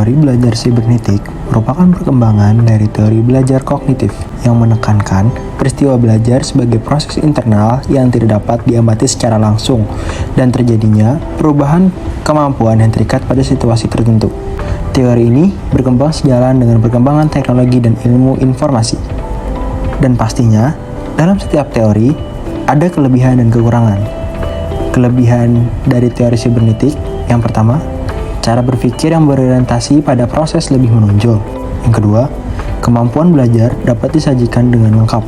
Teori belajar sibernetik merupakan perkembangan dari teori belajar kognitif yang menekankan peristiwa belajar sebagai proses internal yang tidak dapat diamati secara langsung dan terjadinya perubahan kemampuan yang terikat pada situasi tertentu. Teori ini berkembang sejalan dengan perkembangan teknologi dan ilmu informasi. Dan pastinya, dalam setiap teori ada kelebihan dan kekurangan. Kelebihan dari teori sibernetik yang pertama, cara berpikir yang berorientasi pada proses lebih menonjol. Yang kedua, kemampuan belajar dapat disajikan dengan lengkap.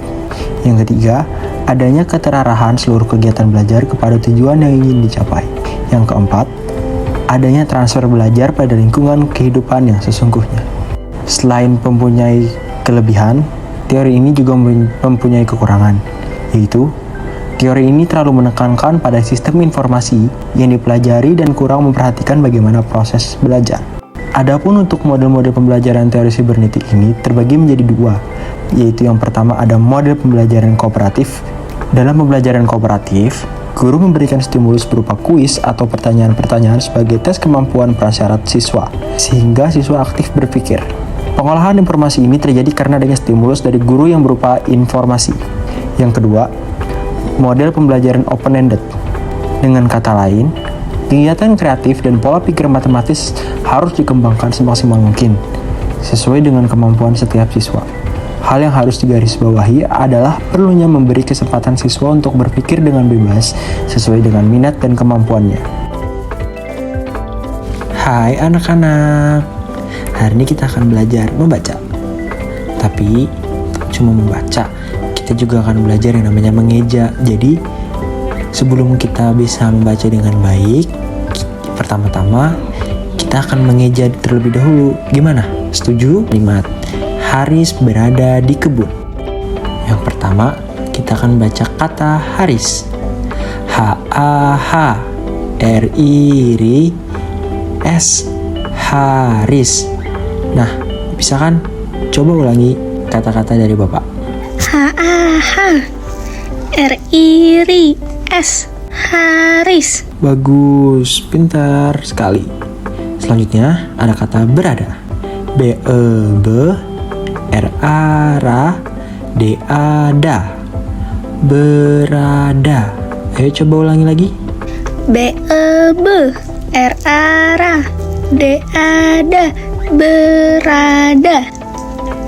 Yang ketiga, adanya keterarahan seluruh kegiatan belajar kepada tujuan yang ingin dicapai. Yang keempat, adanya transfer belajar pada lingkungan kehidupan yang sesungguhnya. Selain mempunyai kelebihan, teori ini juga mempunyai kekurangan, yaitu teori ini terlalu menekankan pada sistem informasi yang dipelajari dan kurang memperhatikan bagaimana proses belajar. Adapun untuk model-model pembelajaran teori sibernetik ini terbagi menjadi dua, yaitu yang pertama ada model pembelajaran kooperatif. Dalam pembelajaran kooperatif, guru memberikan stimulus berupa kuis atau pertanyaan-pertanyaan sebagai tes kemampuan prasyarat siswa, sehingga siswa aktif berpikir. Pengolahan informasi ini terjadi karena adanya stimulus dari guru yang berupa informasi. Yang kedua, model pembelajaran open-ended. Dengan kata lain, kegiatan kreatif dan pola pikir matematis harus dikembangkan semaksimal mungkin, sesuai dengan kemampuan setiap siswa. Hal yang harus digarisbawahi adalah perlunya memberi kesempatan siswa untuk berpikir dengan bebas sesuai dengan minat dan kemampuannya. Hai anak-anak, hari ini kita akan belajar membaca. Tapi cuma membaca, kita juga akan belajar yang namanya mengeja. Jadi sebelum kita bisa membaca dengan baik, pertama-tama kita akan mengeja terlebih dahulu. Gimana? Setuju? Kalimat Haris berada di kebun. Yang pertama, kita akan baca kata Haris. H-A-H-R-I-S Haris. Nah, bisa kan? Coba ulangi kata-kata dari Bapak. H-A-H-R-I-S Haris. Bagus, pintar sekali. Selanjutnya ada kata berada. B-E-B-R-A-R-A-D-A-D-A. Berada. Ayo coba ulangi lagi. B-E-B-R-A-R-A-D-A-D-A. Berada.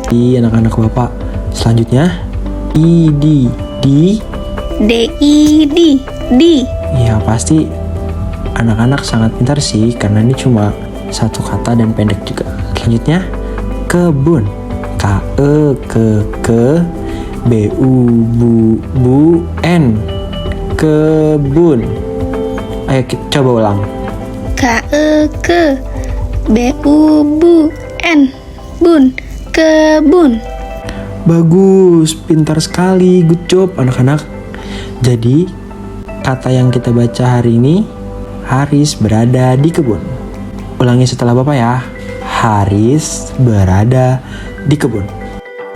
Di anak-anak Bapak. Selanjutnya I-D. Di. D-I-D. Di. Ya pasti anak-anak sangat pintar sih, karena ini cuma satu kata dan pendek juga. Selanjutnya kebun. K-E-K-K-B-U-B-U-N. Kebun. Ayo kita coba ulang. K-E-K-B-U-B-U-N. Bun. Kebun. Bagus, pintar sekali. Good job anak-anak. Jadi kata yang kita baca hari ini, Haris berada di kebun. Ulangi setelah Bapak ya. Haris berada di kebun.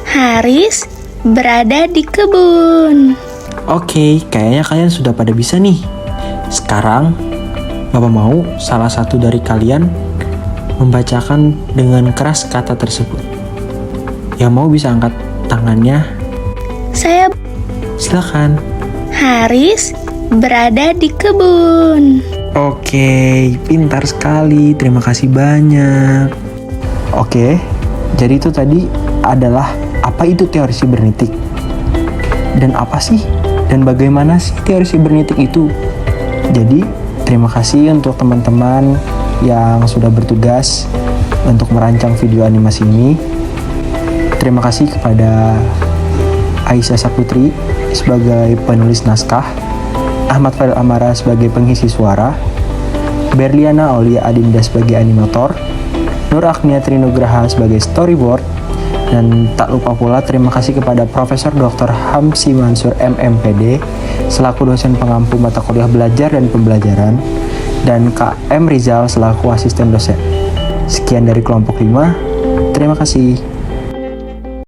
Haris berada di kebun. Oke, kayaknya kalian sudah pada bisa nih. Sekarang Bapak mau salah satu dari kalian membacakan dengan keras kata tersebut. Yang mau bisa angkat tangannya. Saya. Silakan. Haris berada di kebun. Oke, pintar sekali. Terima kasih banyak. Oke, jadi itu tadi adalah apa itu teori sibernetik? Dan apa sih? Dan bagaimana sih teori sibernetik itu? Jadi, terima kasih untuk teman-teman yang sudah bertugas untuk merancang video animasi ini. Terima kasih kepada Aisyah Saputri sebagai penulis naskah, Ahmad Fadil Amara sebagai pengisi suara, Berliana Aulia Adinda sebagai animator, Nur Agnia Trinugraha sebagai storyboard, dan tak lupa pula terima kasih kepada Profesor Dr. Hamsi Mansur MMPD selaku dosen pengampu mata kuliah belajar dan pembelajaran, dan Kak M. Rizal selaku asisten dosen. Sekian dari kelompok 5, terima kasih.